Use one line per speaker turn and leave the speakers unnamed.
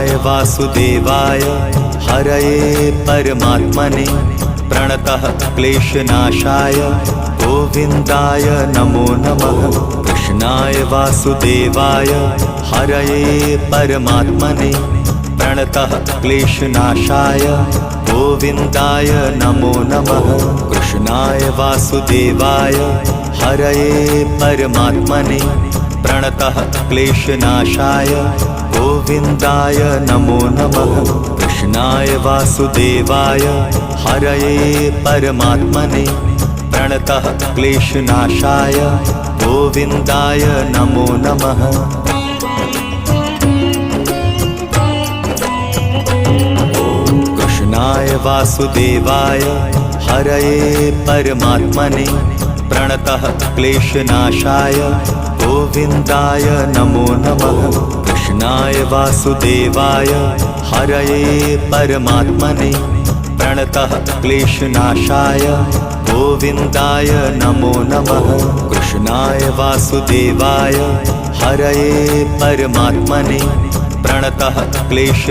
कृष्णाय वासुदेवाय हरये परमात्मने प्रणतः क्लेशनाशाय गोविन्दाय नमो नमः। कृष्णाय वासुदेवाय हरये परमात्मने प्रणतः क्लेशनाशाय गोविन्दाय नमो नमः। कृष्णाय वासुदेवाय हरये परमात्मने प्रणतः क्लेशनाशाय गोविन्दाय नमो नमः। कृष्णाय वासुदेवाय हरये परमात्मने प्रणतः क्लेशनाशाय गोविन्दाय नमो नमः। कृष्णाय वासुदेवाय हरये परमात्मने प्रणतः क्लेशनाशाय गोविन्दाय नमो नमः। कृष्णाय वासुदेवाय हरये परमात्मने प्रणतः क्लेशनाशाय गोविन्दाय नमो नमः। कृष्णाय वासुदेवाय हरये परमात्मने प्रणतः क्लेश